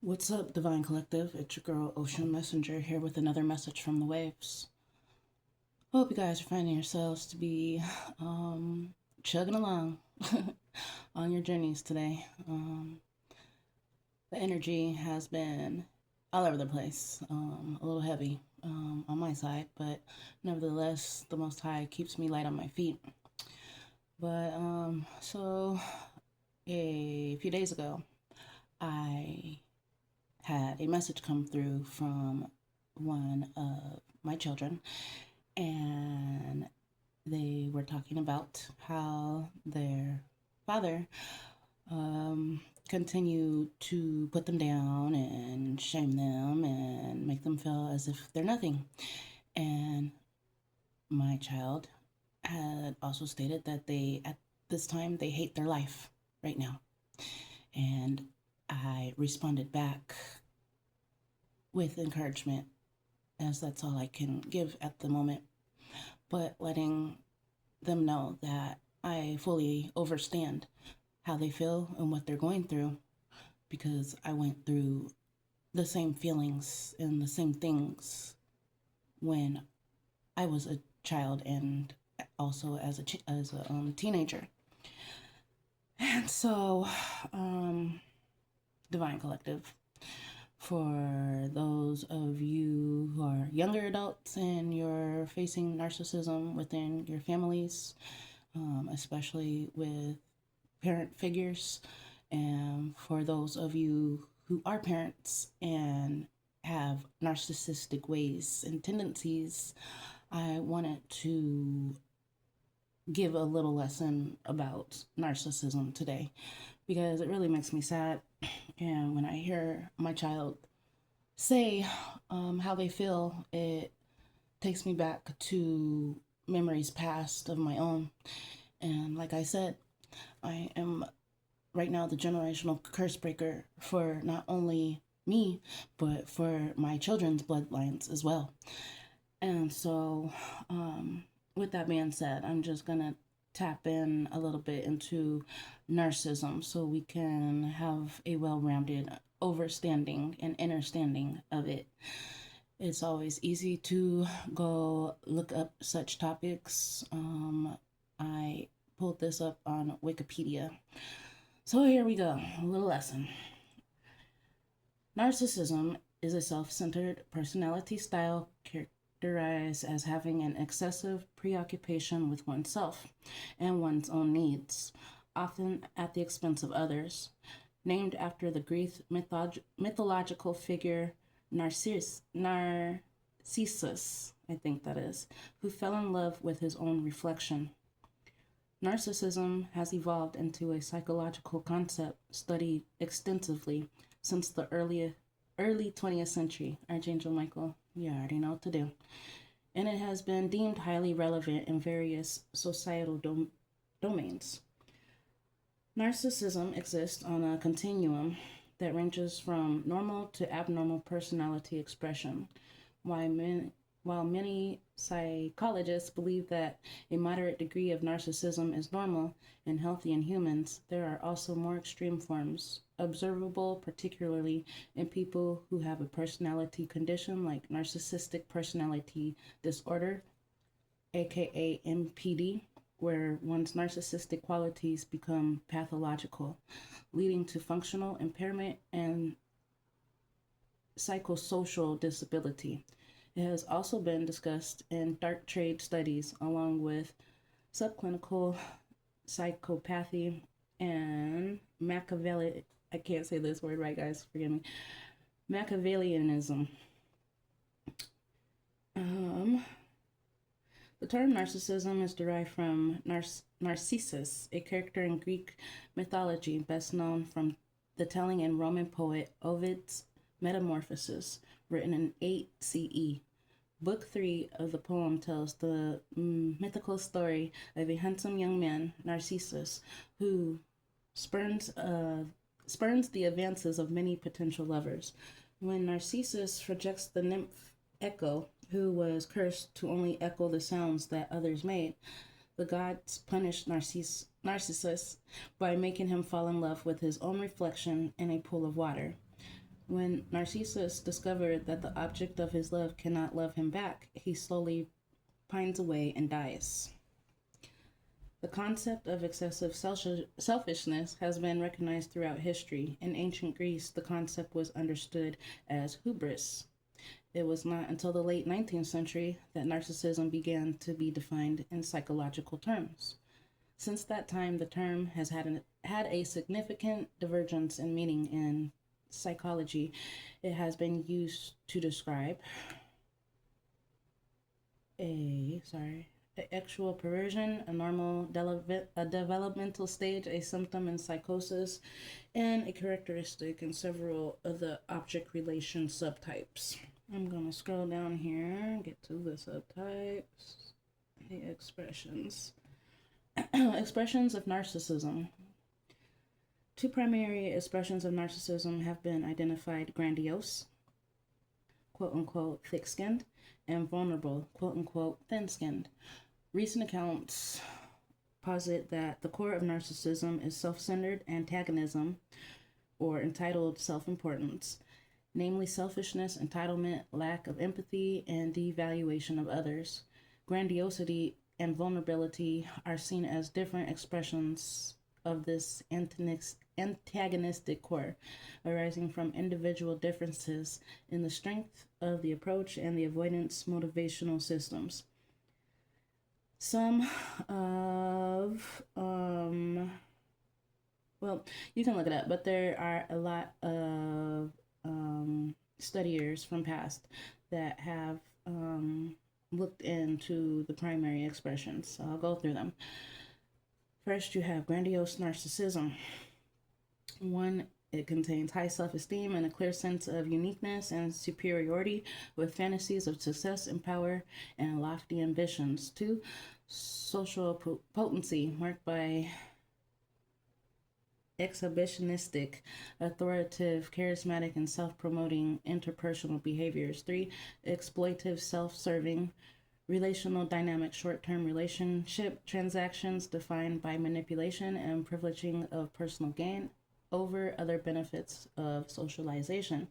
What's up, Divine Collective? It's your girl, Ocean Messenger, here with another message from the waves. Hope you guys are finding yourselves to be chugging along on your journeys today. The energy has been all over the place, a little heavy on my side, but nevertheless, the Most High keeps me light on my feet. But so a few days ago, I had a message come through from one of my children, and they were talking about how their father continued to put them down and shame them and make them feel as if they're nothing. And my child had also stated that at this time, they hate their life right now. And I responded back with encouragement, as that's all I can give at the moment, but letting them know that I fully understand how they feel and what they're going through, because I went through the same feelings and the same things when I was a child and also as a teenager. And so, Divine Collective, for those of you who are younger adults and you're facing narcissism within your families, especially with parent figures, and for those of you who are parents and have narcissistic ways and tendencies, I wanted to give a little lesson about narcissism today, because it really makes me sad. And when I hear my child say how they feel, it takes me back to memories past of my own. And like I said, I am right now the generational curse breaker for not only me, but for my children's bloodlines as well. And so, with that being said, I'm just going to tap in a little bit into narcissism so we can have a well rounded overstanding and understanding of it. It's always easy to go look up such topics. I pulled this up on Wikipedia. So here we go, a little lesson. Narcissism is a self-centered personality style characterized as having an excessive preoccupation with oneself and one's own needs, often at the expense of others. Named after the Greek mythological figure Narcissus, I think that is, who fell in love with his own reflection. Narcissism has evolved into a psychological concept studied extensively since the early 20th century. Archangel Michael, you already know what to do. And it has been deemed highly relevant in various societal domains. Narcissism exists on a continuum that ranges from normal to abnormal personality expression, while many psychologists believe that a moderate degree of narcissism is normal and healthy in humans, there are also more extreme forms observable, particularly in people who have a personality condition like narcissistic personality disorder, aka NPD, where one's narcissistic qualities become pathological, leading to functional impairment and psychosocial disability. It has also been discussed in dark trade studies along with subclinical psychopathy and Machiavelli. I can't say this word right, guys. Forgive me. Machiavellianism. The term narcissism is derived from Narcissus, a character in Greek mythology best known from the telling in Roman poet Ovid's Metamorphoses, written in 8 CE. Book 3 of the poem tells the mythical story of a handsome young man, Narcissus, who spurns the advances of many potential lovers. When Narcissus rejects the nymph Echo, who was cursed to only echo the sounds that others made, the gods punished Narcissus by making him fall in love with his own reflection in a pool of water. When Narcissus discovered that the object of his love cannot love him back, he slowly pines away and dies. The concept of excessive selfishness has been recognized throughout history. In ancient Greece, the concept was understood as hubris. It was not until the late 19th century that narcissism began to be defined in psychological terms. Since that time, the term has had a significant divergence in meaning in psychology. It has been used to describe actual perversion, a normal developmental stage, a symptom in psychosis, and a characteristic in several of the object relation subtypes. I'm going to scroll down here and get to the subtypes, the expressions. Expressions of narcissism. Two primary expressions of narcissism have been identified: grandiose, quote unquote, thick skinned, and vulnerable, quote unquote, thin skinned. Recent accounts posit that the core of narcissism is self centered antagonism or entitled self importance, namely selfishness, entitlement, lack of empathy, and devaluation of others. Grandiosity and vulnerability are seen as different expressions of this antagonistic core, arising from individual differences in the strength of the approach and the avoidance motivational systems. Some of, well, you can look it up, but there are a lot of studiers from past that have looked into the primary expressions. So I'll go through them. First, you have grandiose narcissism. One, it contains high self-esteem and a clear sense of uniqueness and superiority with fantasies of success and power and lofty ambitions. Two, social potency marked by exhibitionistic, authoritative, charismatic, and self-promoting interpersonal behaviors. Three, exploitive, self-serving, relational dynamic, short-term relationship transactions defined by manipulation and privileging of personal gain over other benefits of socialization.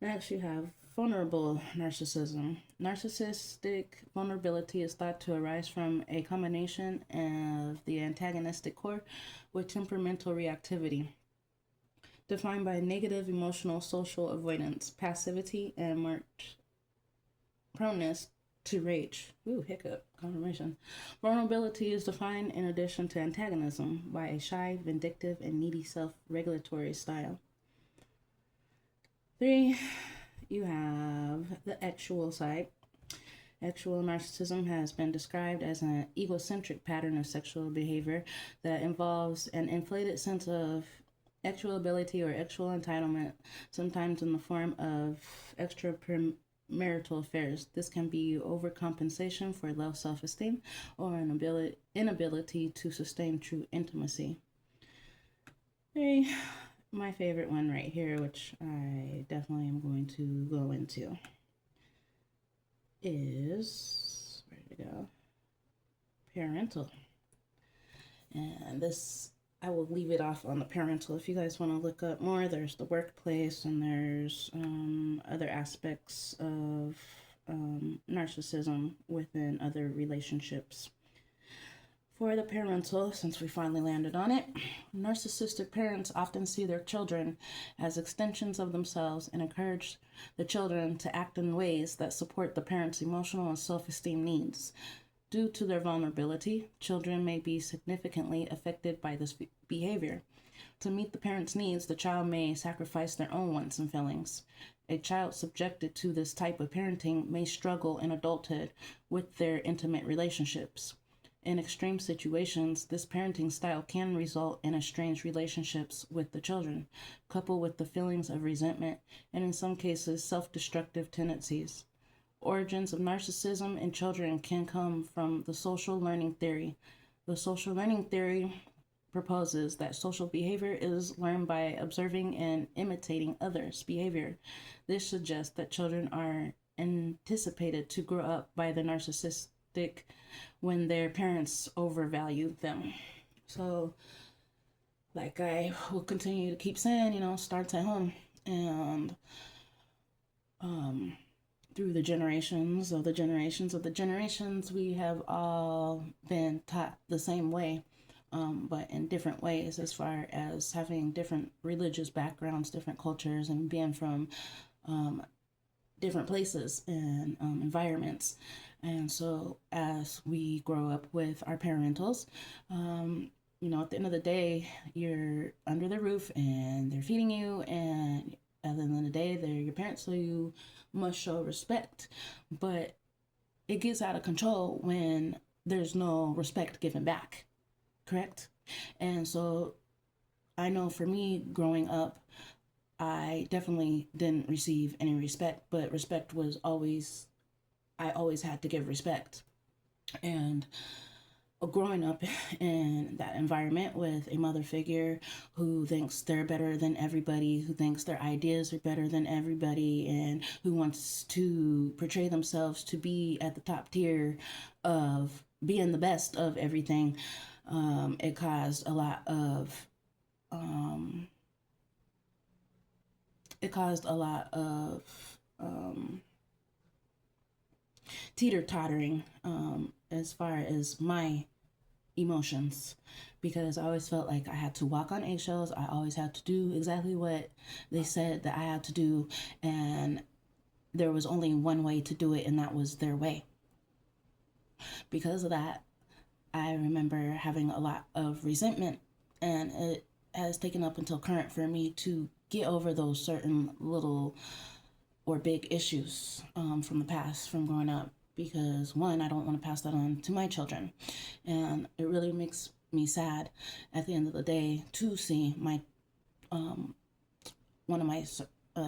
Next, you have vulnerable narcissism. Narcissistic vulnerability is thought to arise from a combination of the antagonistic core with temperamental reactivity, defined by negative emotional social avoidance, passivity, and marked proneness to rage. Ooh, hiccup, confirmation. Vulnerability is defined, in addition to antagonism, by a shy, vindictive, and needy self-regulatory style. 3, you have the actual side. Actual narcissism has been described as an egocentric pattern of sexual behavior that involves an inflated sense of actual ability or actual entitlement, sometimes in the form of extramarital affairs. This can be overcompensation for low self-esteem or an inability to sustain true intimacy. 3, my favorite one right here, which I definitely am going to go into, is, where did it go? Parental. And this, I will leave it off on the parental. If you guys want to look up more, there's the workplace and there's other aspects of narcissism within other relationships. For the parental, since we finally landed on it, narcissistic parents often see their children as extensions of themselves and encourage the children to act in ways that support the parents' emotional and self-esteem needs. Due to their vulnerability, children may be significantly affected by this behavior. To meet the parents' needs, the child may sacrifice their own wants and feelings. A child subjected to this type of parenting may struggle in adulthood with their intimate relationships. In extreme situations, this parenting style can result in estranged relationships with the children, coupled with the feelings of resentment and, in some cases, self-destructive tendencies. Origins of narcissism in children can come from the social learning theory. The social learning theory proposes that social behavior is learned by observing and imitating others' behavior. This suggests that children are anticipated to grow up by the narcissistic when their parents overvalue them. So, like I will continue to keep saying, starts at home. And through the generations of the generations of the generations, we have all been taught the same way, but in different ways, as far as having different religious backgrounds, different cultures, and being from different places and environments. And so, as we grow up with our parentals, at the end of the day, you're under the roof and they're feeding you, and at the end of the day, they're your parents, so you must show respect. But it gets out of control when there's no respect given back, correct? And so, I know for me growing up, I definitely didn't receive any respect, but respect was always, I always had to give respect. And growing up in that environment with a mother figure who thinks they're better than everybody, who thinks their ideas are better than everybody, and who wants to portray themselves to be at the top tier of being the best of everything, it caused a lot of um, it caused a lot of teeter tottering as far as my emotions, because I always felt like I had to walk on eggshells. I always had to do exactly what they said that I had to do, and there was only one way to do it, and that was their way. Because of that, I remember having a lot of resentment, and it has taken up until current for me to get over those certain little or big issues from the past, from growing up, because one, I don't want to pass that on to my children. And it really makes me sad at the end of the day to see my one of my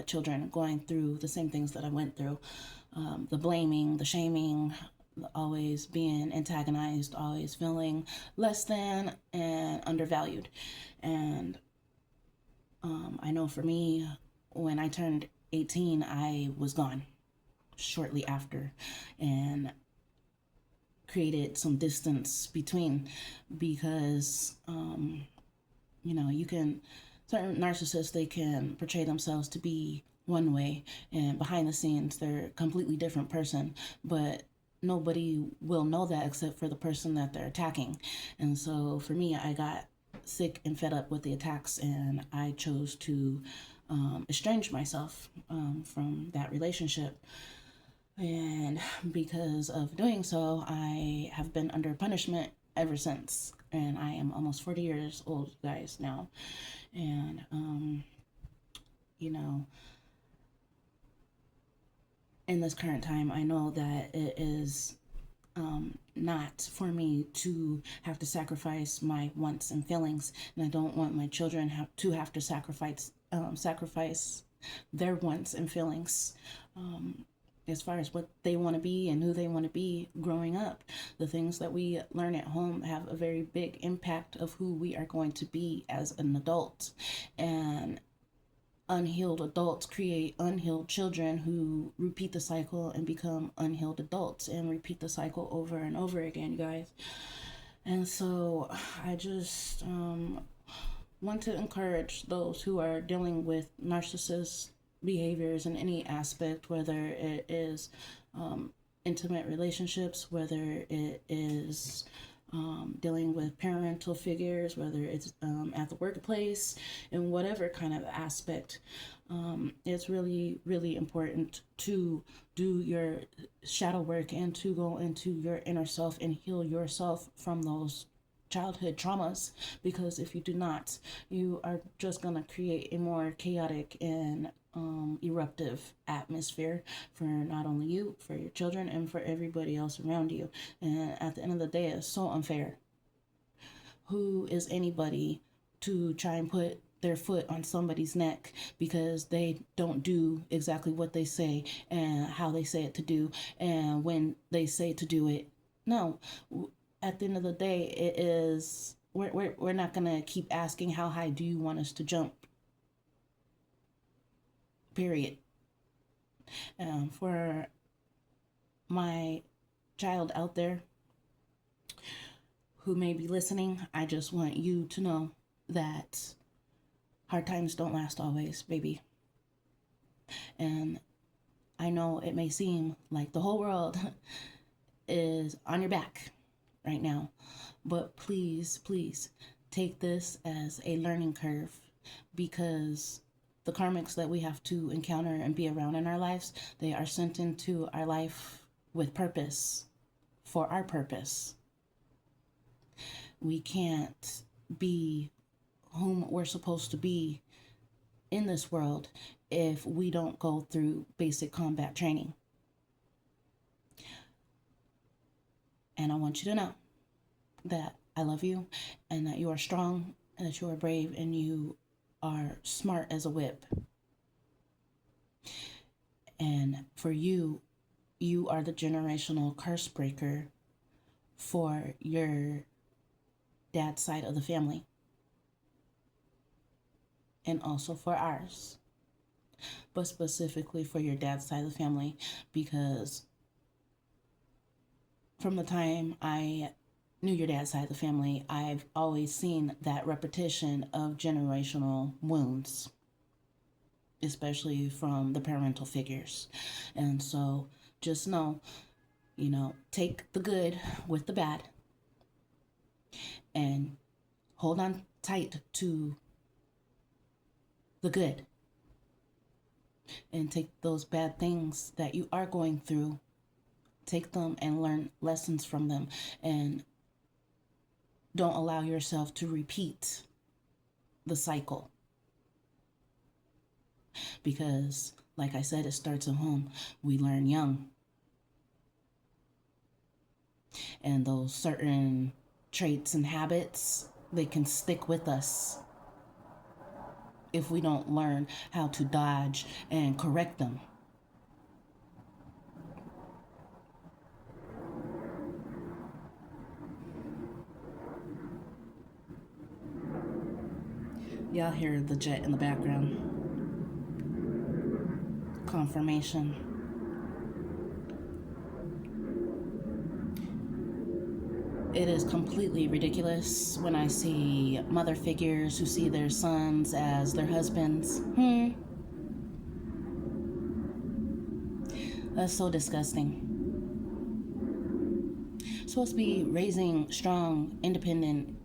children going through the same things that I went through. The blaming, the shaming, always being antagonized, always feeling less than and undervalued. And I know for me, when I turned 18, I was gone shortly after, and created some distance between, because you can, certain narcissists, they can portray themselves to be one way, and behind the scenes they're a completely different person, but nobody will know that except for the person that they're attacking. And so for me, I got sick and fed up with the attacks, and I chose to estrange myself from that relationship. And because of doing so, I have been under punishment ever since. And I am almost 40 years old, guys, now. And, you know, in this current time, I know that it is not for me to have to sacrifice my wants and feelings, and I don't want my children have to sacrifice their wants and feelings. As far as what they want to be and who they want to be growing up, the things that we learn at home have a very big impact of who we are going to be as an adult. And unhealed adults create unhealed children who repeat the cycle and become unhealed adults and repeat the cycle over and over again, you guys. And so I just want to encourage those who are dealing with narcissist behaviors in any aspect, whether it is intimate relationships, whether it is dealing with parental figures, whether it's at the workplace, in whatever kind of aspect. It's really, really important to do your shadow work and to go into your inner self and heal yourself from those childhood traumas, because if you do not, you are just going to create a more chaotic and eruptive atmosphere for not only you, for your children, and for everybody else around you. And at the end of the day, it's so unfair. Who is anybody to try and put their foot on somebody's neck because they don't do exactly what they say and how they say it to do, and when they say to do it? No. At the end of the day, it is, we're not going to keep asking how high do you want us to jump, period. For my child out there who may be listening, I just want you to know that hard times don't last always, baby. And I know it may seem like the whole world is on your back right now, but please, please take this as a learning curve, because the karmics that we have to encounter and be around in our lives, they are sent into our life with purpose, for our purpose. We can't be whom we're supposed to be in this world if we don't go through basic combat training. And I want you to know that I love you, and that you are strong, and that you are brave, and you are smart as a whip. And for you, you are the generational curse breaker for your dad's side of the family, and also for ours, but specifically for your dad's side of the family, because from the time I knew your dad's side of the family, I've always seen that repetition of generational wounds, especially from the parental figures. And so just know, take the good with the bad, and hold on tight to the good, and take those bad things that you are going through, take them and learn lessons from them, and don't allow yourself to repeat the cycle. Because, like I said, it starts at home. We learn young. And those certain traits and habits, they can stick with us if we don't learn how to dodge and correct them. Y'all hear the jet in the background. Confirmation. It is completely ridiculous when I see mother figures who see their sons as their husbands. That's so disgusting. Supposed to be raising strong, independent,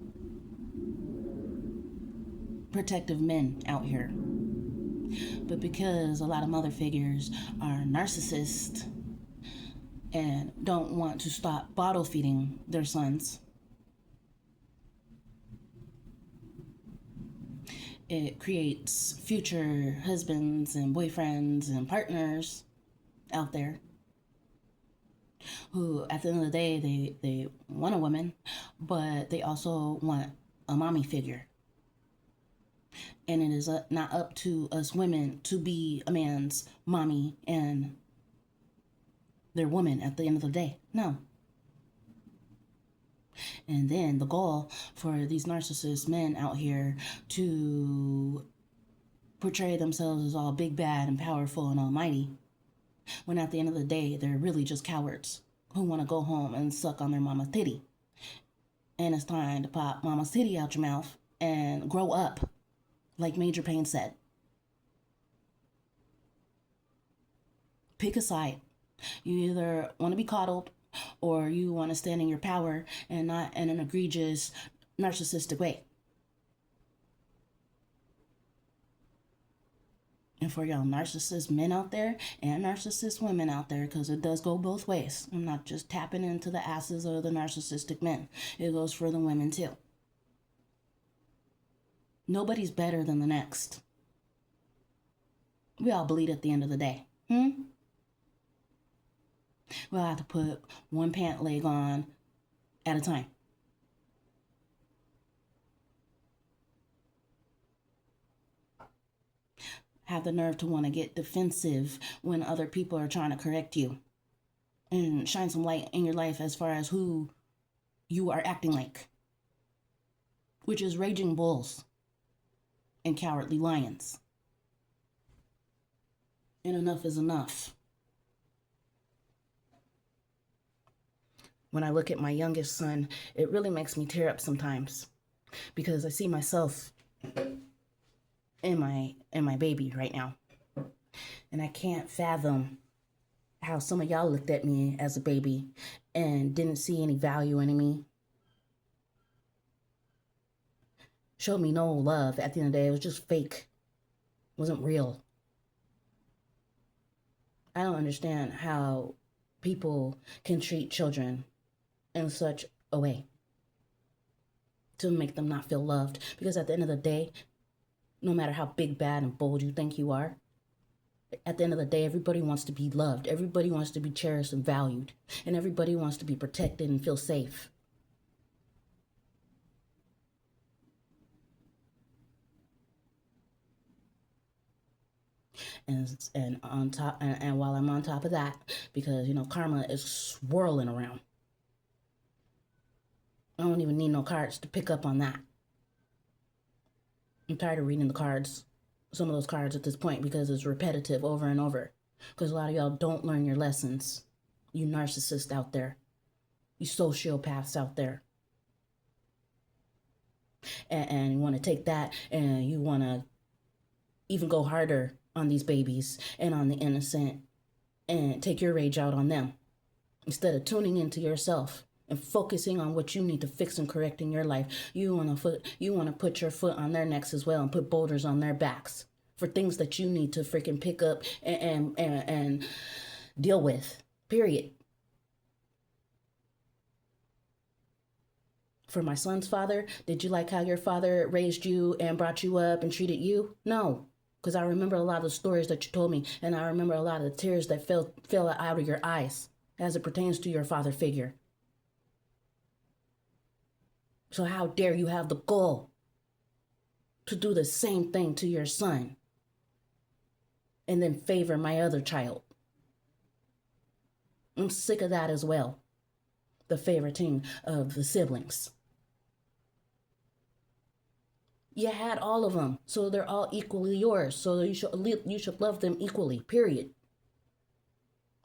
protective men out here. But because a lot of mother figures are narcissists and don't want to stop bottle feeding their sons, it creates future husbands and boyfriends and partners out there who, at the end of the day, they want a woman, but they also want a mommy figure. And it is not up to us women to be a man's mommy and their woman at the end of the day. No. And then the goal for these narcissist men out here to portray themselves as all big, bad, and powerful and almighty, when at the end of the day, they're really just cowards who want to go home and suck on their mama's titty. And it's time to pop mama's titty out your mouth and grow up, like Major Payne said. Pick a side. You either want to be coddled, or you want to stand in your power and not in an egregious, narcissistic way. And for y'all narcissist men out there and narcissist women out there, because it does go both ways. I'm not just tapping into the asses of the narcissistic men. It goes for the women too. Nobody's better than the next. We all bleed at the end of the day. We'll have to put one pant leg on at a time. Have the nerve to want to get defensive when other people are trying to correct you, and shine some light in your life as far as who you are acting like, which is raging bulls and cowardly lions. And enough is enough. When I look at my youngest son, it really makes me tear up sometimes, because I see myself in my baby right now. And I can't fathom how some of y'all looked at me as a baby and didn't see any value in me. Showed me no love. At the end of the day, it was just fake. It wasn't real. I don't understand how people can treat children in such a way to make them not feel loved. Because at the end of the day, no matter how big, bad, and bold you think you are, at the end of the day, everybody wants to be loved. Everybody wants to be cherished and valued. And everybody wants to be protected and feel safe. And on top, and while I'm on top of that, because karma is swirling around, I don't even need no cards to pick up on that. I'm tired of reading the cards, some of those cards at this point, because it's repetitive over and over. Because a lot of y'all don't learn your lessons. You narcissists out there, you sociopaths out there, and you want to take that and you want to even go harder on these babies and on the innocent and take your rage out on them instead of tuning into yourself and focusing on what you need to fix and correct in your life. You want to put your foot on their necks as well and put boulders on their backs for things that you need to freaking pick up and deal with, period. For my son's father, did you like how your father raised you and brought you up and treated you? No. Because I remember a lot of the stories that you told me, and I remember a lot of the tears that fell out of your eyes as it pertains to your father figure. So how dare you have the gall to do the same thing to your son and then favor my other child? I'm sick of that as well. The favoriting of the siblings. You had all of them, so they're all equally yours. So you should love them equally, period.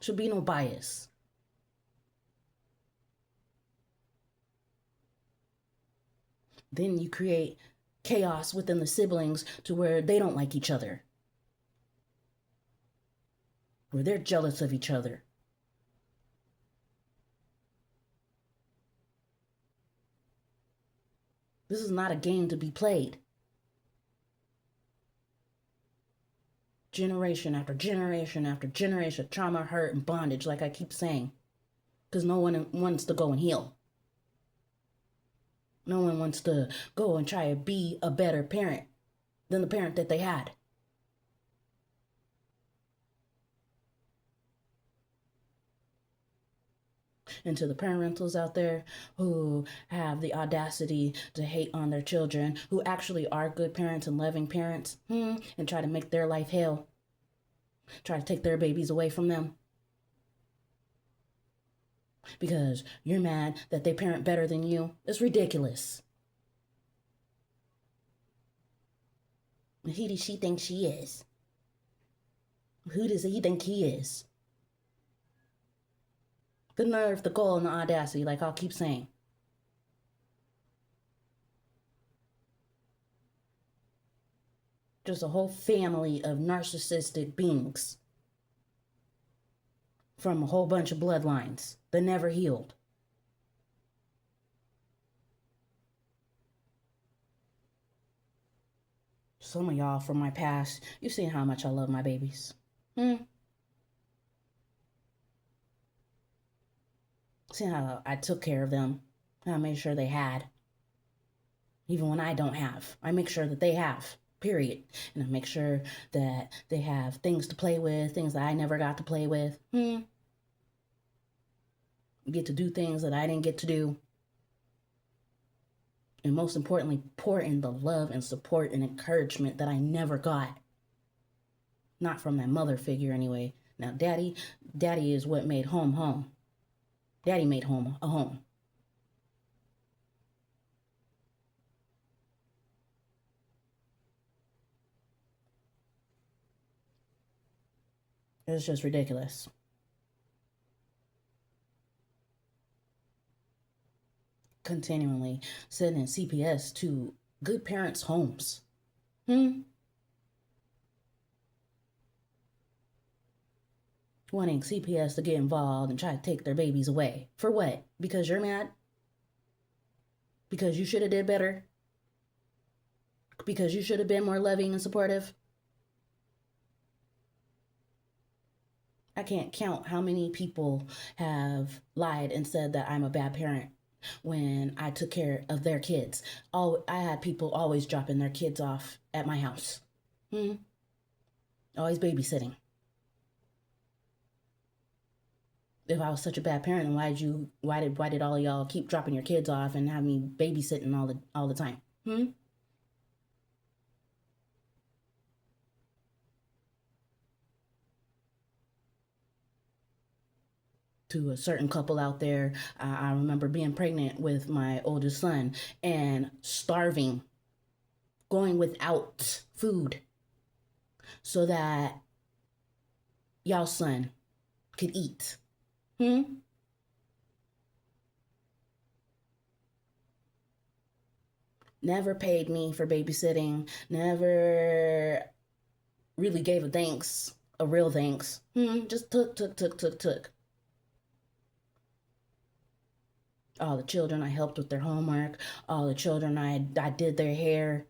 Should be no bias. Then you create chaos within the siblings to where they don't like each other, where they're jealous of each other. This is not a game to be played. Generation after generation after generation, trauma, hurt, and bondage, like I keep saying. Because no one wants to go and heal. No one wants to go and try to be a better parent than the parent that they had. And to the parentals out there who have the audacity to hate on their children, who actually are good parents and loving parents, and try to make their life hell, try to take their babies away from them because you're mad that they parent better than you. It's ridiculous. Who does she think she is? Who does he think he is? The nerve, the gall, and the audacity, like I'll keep saying. Just a whole family of narcissistic beings from a whole bunch of bloodlines that never healed. Some of y'all from my past, you've seen how much I love my babies. See how I took care of them. I made sure they had. Even when I don't have, I make sure that they have, period. And I make sure that they have things to play with, things that I never got to play with. Get to do things that I didn't get to do. And most importantly, pour in the love and support and encouragement that I never got. Not from my mother figure anyway. Now, daddy is what made home home. Daddy made home a home. It's just ridiculous. Continually sending CPS to good parents' homes. wanting CPS to get involved and try to take their babies away. For what? Because you're mad? Because you should have did better? Because you should have been more loving and supportive? I can't count how many people have lied and said that I'm a bad parent when I took care of their kids. I had people always dropping their kids off at my house. Always babysitting. If I was such a bad parent, then why did all of y'all keep dropping your kids off and have me babysitting all the time? To a certain couple out there, I remember being pregnant with my oldest son and starving, going without food so that y'all son could eat. Never paid me for babysitting, never really gave a real thanks. Just took. All the children I helped with their homework, all the children I did their hair.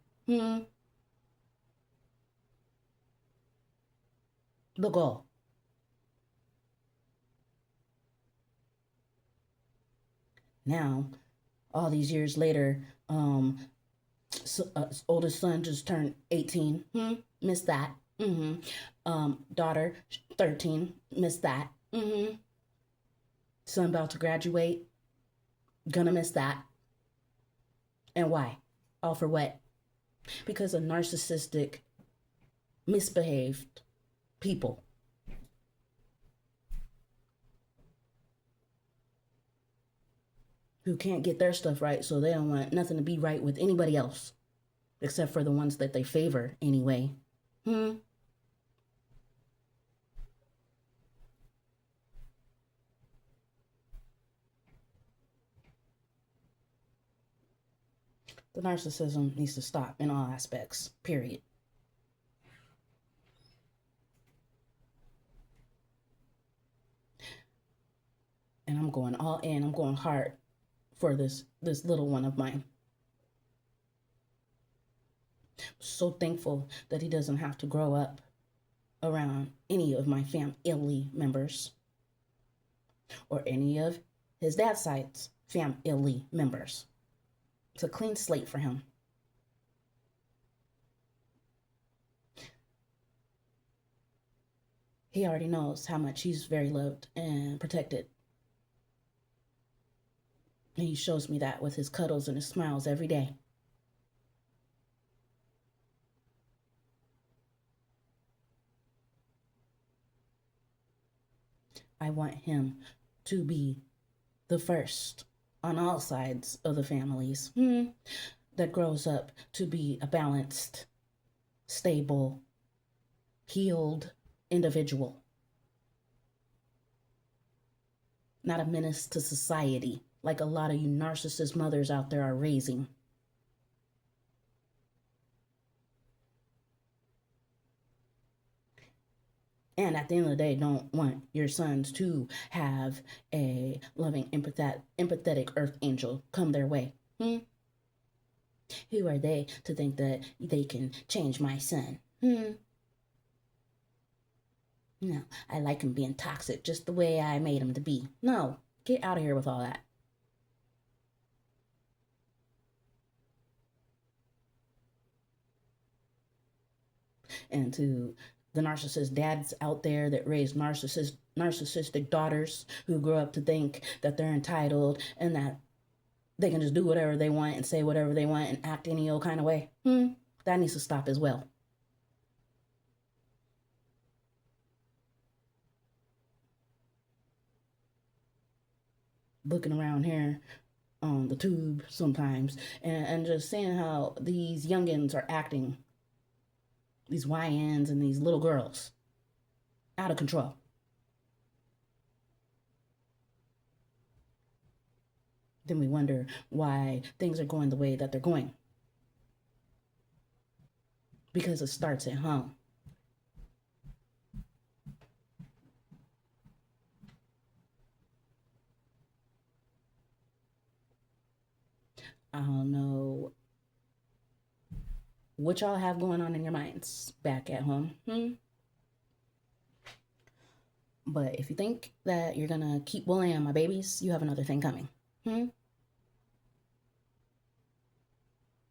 Look all. Now, all these years later, oldest son just turned 18. Missed that. Daughter 13. Missed that. Son about to graduate. Gonna miss that. And why? All for what? Because of narcissistic, misbehaved people. Who can't get their stuff right, so they don't want nothing to be right with anybody else, except for the ones that they favor anyway. The narcissism needs to stop in all aspects, period. And I'm going all in, I'm going hard for this little one of mine. So thankful that he doesn't have to grow up around any of my family members or any of his dad's side's family members. It's a clean slate for him. He already knows how much he's very loved and protected. And he shows me that with his cuddles and his smiles every day. I want him to be the first on all sides of the families that grows up to be a balanced, stable, healed individual. Not a menace to society like a lot of you narcissist mothers out there are raising. And at the end of the day, don't want your sons to have a loving, empathetic earth angel come their way. Who are they to think that they can change my son? No, I like him being toxic just the way I made him to be. No, get out of here with all that. And to the narcissist dads out there that raise narcissistic daughters who grow up to think that they're entitled and that they can just do whatever they want and say whatever they want and act any old kind of way. That needs to stop as well. Looking around here on the tube sometimes and just seeing how these youngins are acting, these YNs and these little girls, out of control. Then we wonder why things are going the way that they're going. Because it starts at home. I don't know what y'all have going on in your minds back at home. But if you think that you're gonna keep bullying my babies, you have another thing coming. The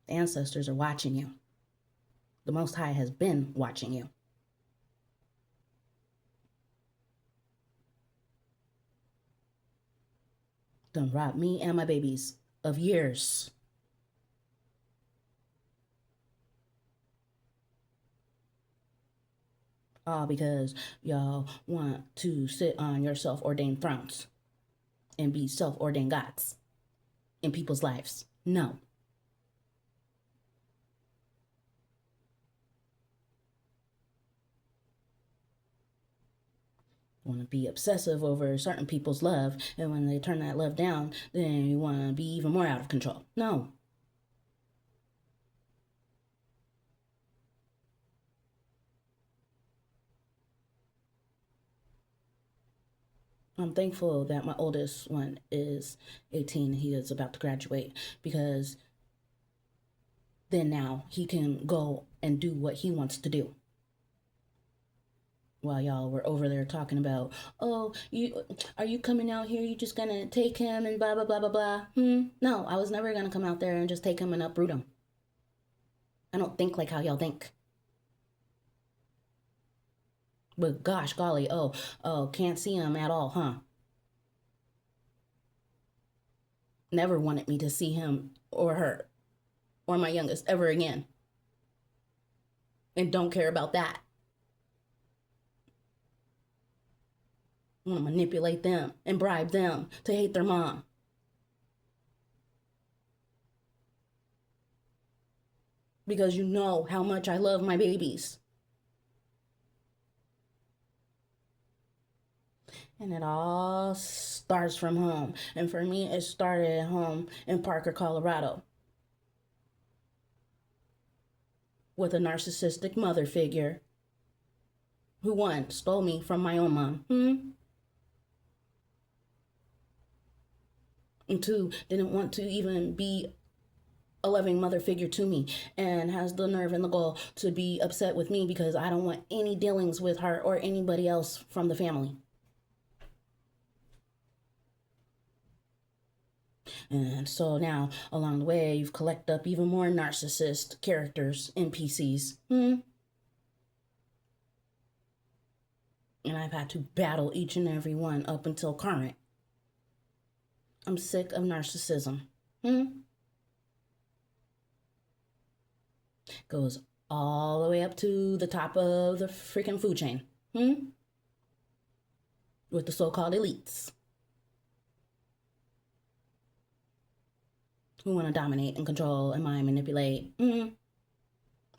ancestors are watching you. The Most High has been watching you. Done robbed me and my babies of years. All because y'all want to sit on your self-ordained thrones and be self-ordained gods in people's lives. No. Want to be obsessive over certain people's love, and when they turn that love down, then you want to be even more out of control. No. I'm thankful that my oldest one is 18 and he is about to graduate, because then now he can go and do what he wants to do. While y'all were over there talking about, oh, are you coming out here? You just gonna take him and blah blah blah blah blah. No, I was never gonna come out there and just take him and uproot him. I don't think like how y'all think. But gosh golly, oh, can't see him at all, huh? Never wanted me to see him or her or my youngest ever again. And don't care about that. Want to manipulate them and bribe them to hate their mom. Because you know how much I love my babies. And it all starts from home. And for me, it started at home in Parker, Colorado, with a narcissistic mother figure who, one, stole me from my own mom. And two, didn't want to even be a loving mother figure to me, and has the nerve and the gall to be upset with me because I don't want any dealings with her or anybody else from the family. And so now, along the way, you've collected up even more narcissist characters, NPCs. And I've had to battle each and every one up until current. I'm sick of narcissism. Goes all the way up to the top of the freaking food chain. With the so-called elites who want to dominate and control and mind manipulate,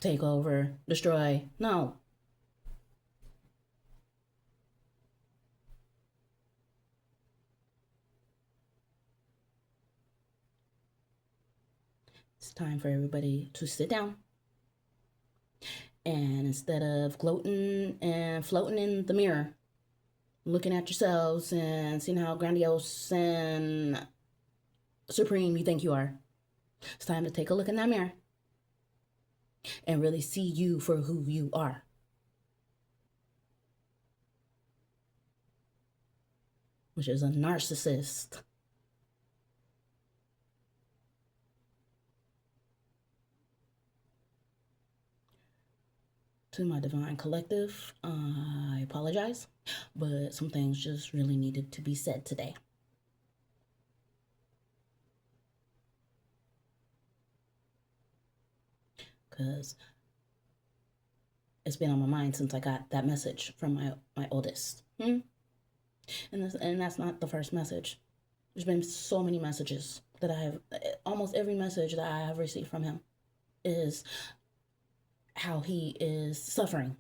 take over, destroy. No. It's time for everybody to sit down. And instead of gloating and floating in the mirror, looking at yourselves and seeing how grandiose and supreme you think you are, it's time to take a look in that mirror and really see you for who you are. Which is a narcissist. To my divine collective, I apologize, but some things just really needed to be said today. Because it's been on my mind since I got that message from my oldest. And that's not the first message. There's been so many messages that I have, almost every message that I have received from him is how he is suffering.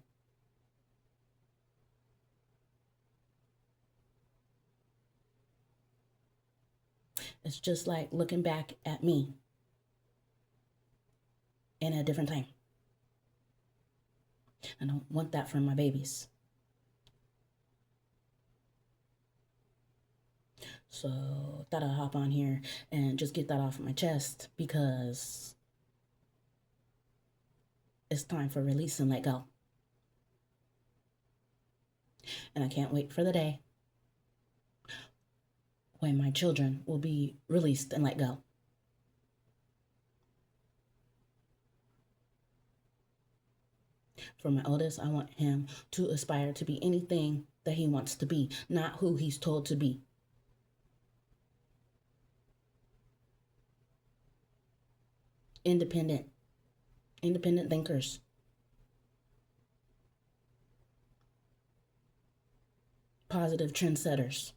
It's just like looking back at me in a different time. I don't want that for my babies. So thought I'd hop on here and just get that off my chest because it's time for release and let go. And I can't wait for the day when my children will be released and let go. For my oldest, I want him to aspire to be anything that he wants to be, not who he's told to be. Independent thinkers. Positive trendsetters.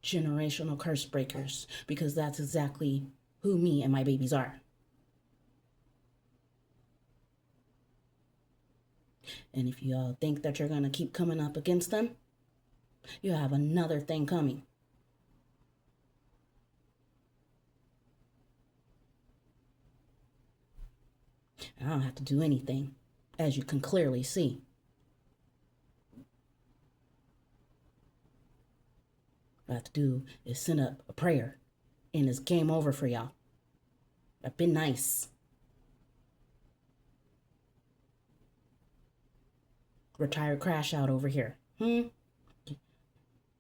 Generational curse breakers, because that's exactly who me and my babies are. And if y'all think that you're going to keep coming up against them, you have another thing coming. I don't have to do anything, as you can clearly see. What I have to do is send up a prayer, and it's game over for y'all. I've been nice. Retired crash out over here.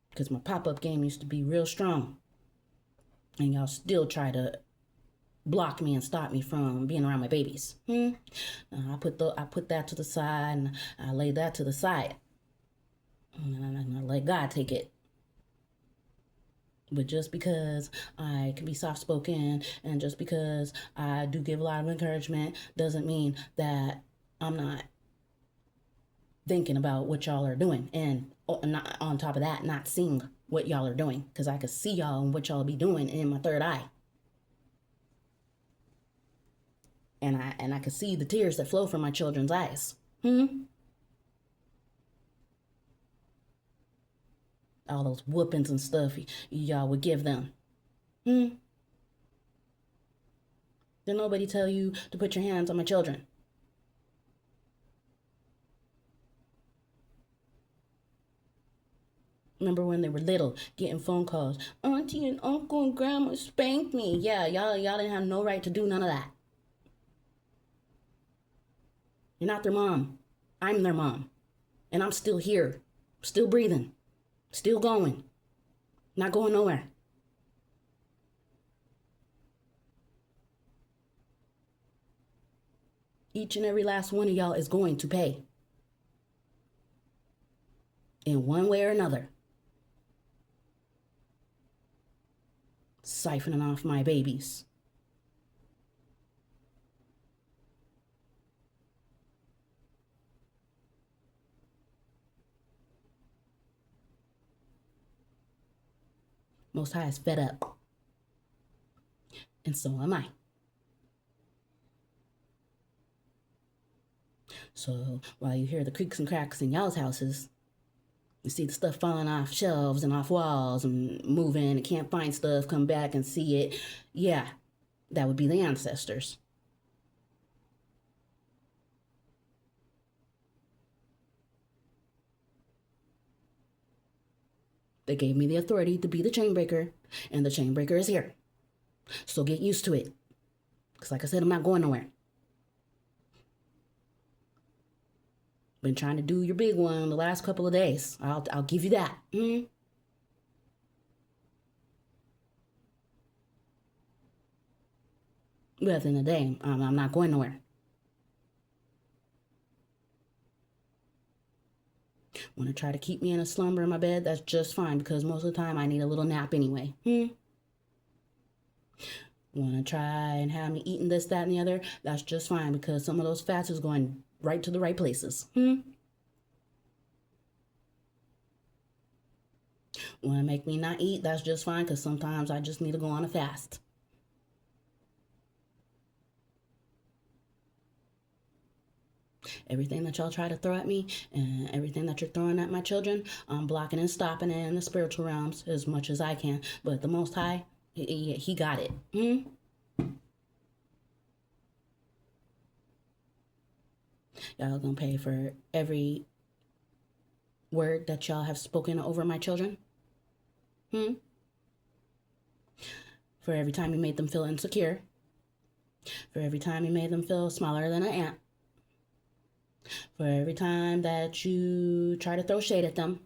Because my pop-up game used to be real strong. And y'all still try to block me and stop me from being around my babies. I put that to the side, and I lay that to the side. And I let God take it. But just because I can be soft-spoken and just because I do give a lot of encouragement doesn't mean that I'm not thinking about what y'all are doing. And not, on top of that, not seeing what y'all are doing. Because I can see y'all and what y'all be doing in my third eye. And I can see the tears that flow from my children's eyes. All those whoopings and stuff y'all would give them. Did nobody tell you to put your hands on my children? Remember when they were little, getting phone calls, Auntie and Uncle and Grandma spanked me. Yeah, y'all didn't have no right to do none of that. You're not their mom. I'm their mom. And I'm still here, still breathing, still going, not going nowhere. Each and every last one of y'all is going to pay. In one way or another. Siphoning off my babies. Most High is fed up. And so am I. So while you hear the creaks and cracks in y'all's houses, you see the stuff falling off shelves and off walls and moving and can't find stuff, come back and see it. Yeah, that would be the ancestors. They gave me the authority to be the chain breaker, and the chain breaker is here. So get used to it. Because like I said, I'm not going nowhere. Been trying to do your big one the last couple of days. I'll give you that. But at the end of the day, I'm not going nowhere. Want to try to keep me in a slumber in my bed? That's just fine, because most of the time I need a little nap anyway. Want to try and have me eating this, that, and the other? That's just fine, because some of those fats is going right to the right places. Want to make me not eat? That's just fine, because sometimes I just need to go on a fast. Everything that y'all try to throw at me and everything that you're throwing at my children, I'm blocking and stopping it in the spiritual realms as much as I can. But the Most High, he got it. Y'all gonna pay for every word that y'all have spoken over my children. For every time you made them feel insecure, for every time you made them feel smaller than an ant, for every time that you try to throw shade at them,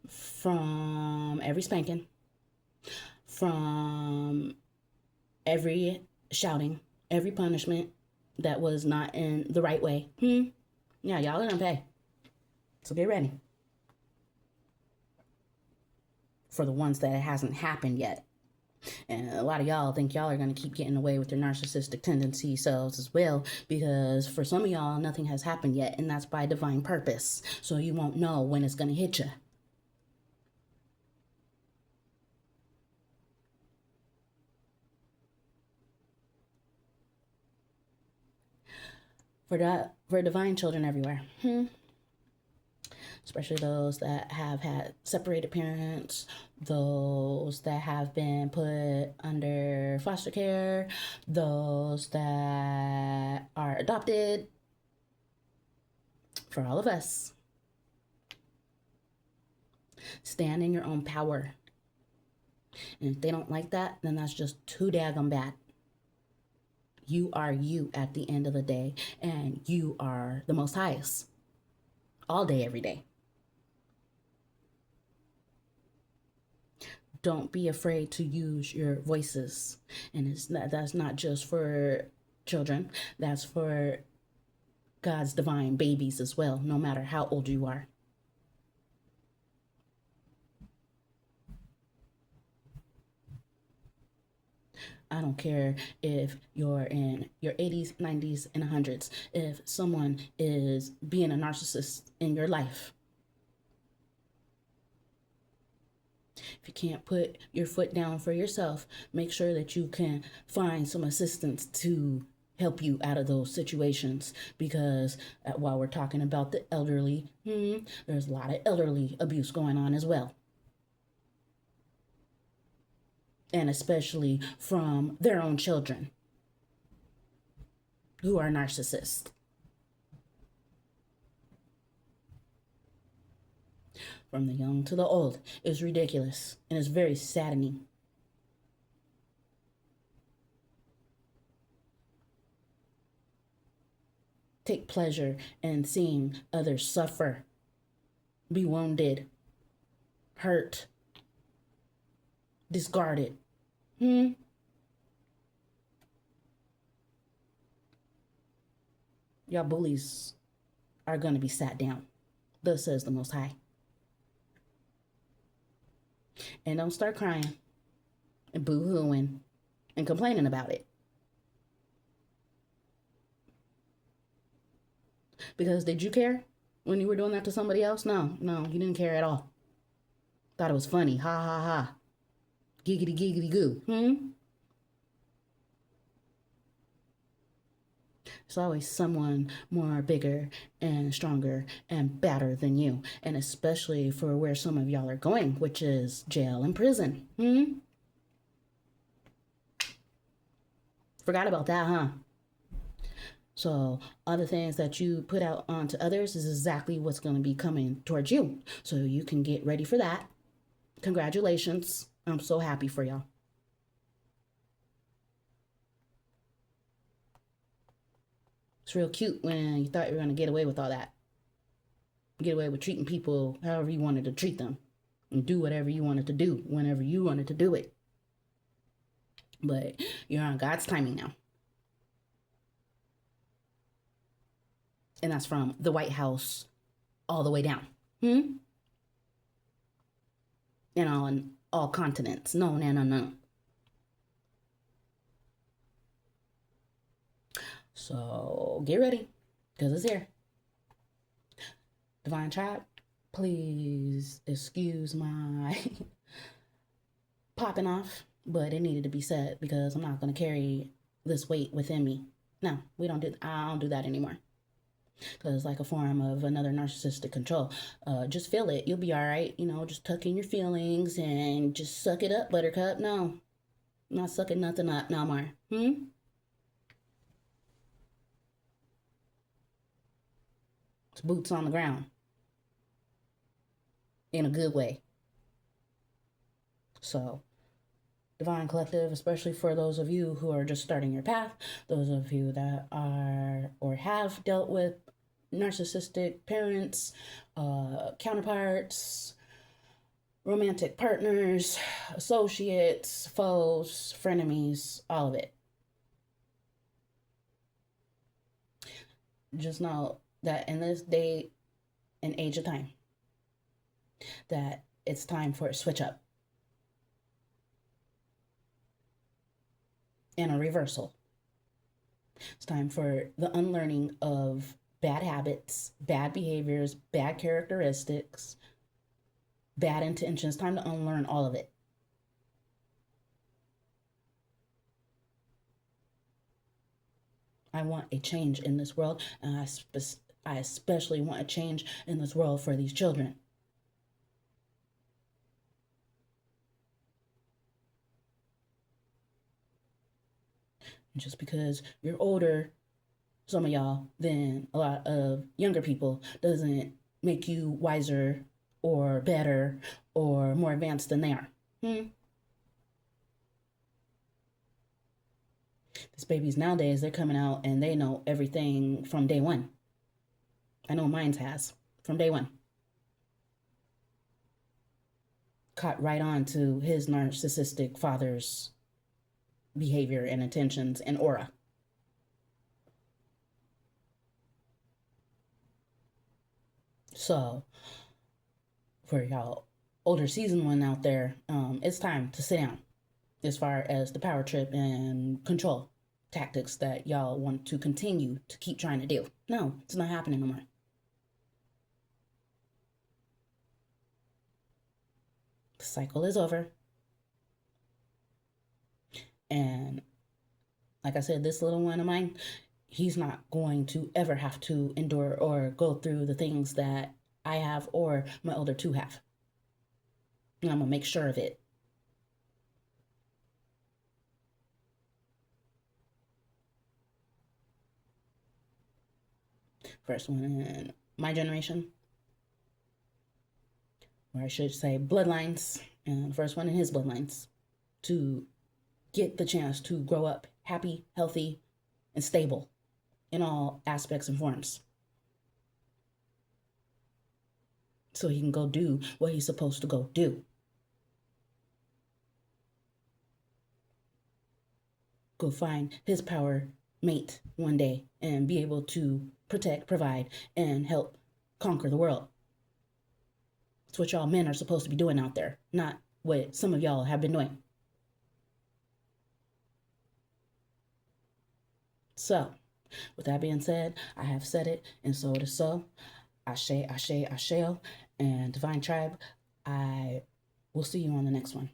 from every spanking, from every shouting, every punishment that was not in the right way. Yeah, y'all gonna pay. So get ready. For the ones that it hasn't happened yet. And a lot of y'all think y'all are going to keep getting away with your narcissistic tendency selves as well, because for some of y'all, nothing has happened yet, and that's by divine purpose. So you won't know when it's going to hit you. For divine children everywhere. Especially those that have had separated parents, those that have been put under foster care, those that are adopted. For all of us, stand in your own power. And if they don't like that, then that's just too daggum bad. You are you at the end of the day, and you are the most highest. All day, every day. Don't be afraid to use your voices. And that's not just for children, that's for God's divine babies as well, no matter how old you are. I don't care if you're in your 80s, 90s, and 100s. If someone is being a narcissist in your life, if you can't put your foot down for yourself, make sure that you can find some assistance to help you out of those situations. Because while we're talking about the elderly, there's a lot of elderly abuse going on as well. And especially from their own children who are narcissists. From the young to the old is ridiculous, and it's very saddening. Take pleasure in seeing others suffer, be wounded, hurt, discarded. Y'all bullies are going to be sat down. Thus says the Most High. And don't start crying and boo-hooing and complaining about it. Because did you care when you were doing that to somebody else? No, you didn't care at all. Thought it was funny. Ha ha ha. Giggity giggity goo. There's always someone more bigger and stronger and better than you. And especially for where some of y'all are going, which is jail and prison. Forgot about that, huh? So all the things that you put out onto others is exactly what's going to be coming towards you. So you can get ready for that. Congratulations. I'm so happy for y'all. It's real cute when you thought you were going to get away with all that. Get away with treating people however you wanted to treat them. And do whatever you wanted to do whenever you wanted to do it. But you're on God's timing now. And that's from the White House all the way down. And on all continents. No. So get ready, because it's here. Divine Tribe, please excuse my popping off, but it needed to be said because I'm not going to carry this weight within me. No, I don't do that anymore. Because it's like a form of another narcissistic control. Just feel it. You'll be all right. Just tuck in your feelings and just suck it up, buttercup. No, I'm not sucking nothing up no more. It's boots on the ground. In a good way. So, Divine Collective, especially for those of you who are just starting your path, those of you that are or have dealt with narcissistic parents, counterparts, romantic partners, associates, foes, frenemies, all of it. Just know that in this day and age of time, that it's time for a switch up and a reversal. It's time for the unlearning of bad habits, bad behaviors, bad characteristics, bad intentions. Time to unlearn all of it. I want a change in this world, and I especially want a change in this world for these children. Just because you're older, some of y'all, than a lot of younger people doesn't make you wiser or better or more advanced than they are. These babies nowadays, they're coming out and they know everything from day one. I know mine has from day one. Caught right on to his narcissistic father's behavior and intentions and aura. So, for y'all older seasoned one out there, it's time to sit down as far as the power trip and control tactics that y'all want to continue to keep trying to do. No, it's not happening no more. The cycle is over. And like I said, this little one of mine, he's not going to ever have to endure or go through the things that I have or my older two have. And I'm going to make sure of it. First one in my generation, or I should say bloodlines, and the first one in his bloodlines, to get the chance to grow up happy, healthy, and stable in all aspects and forms. So he can go do what he's supposed to go do. Go find his power mate one day and be able to protect, provide, and help conquer the world. It's what y'all men are supposed to be doing out there, not what some of y'all have been doing. So, with that being said, I have said it, and so it is so. Ashe, ashe, asheo, and Divine Tribe, I will see you on the next one.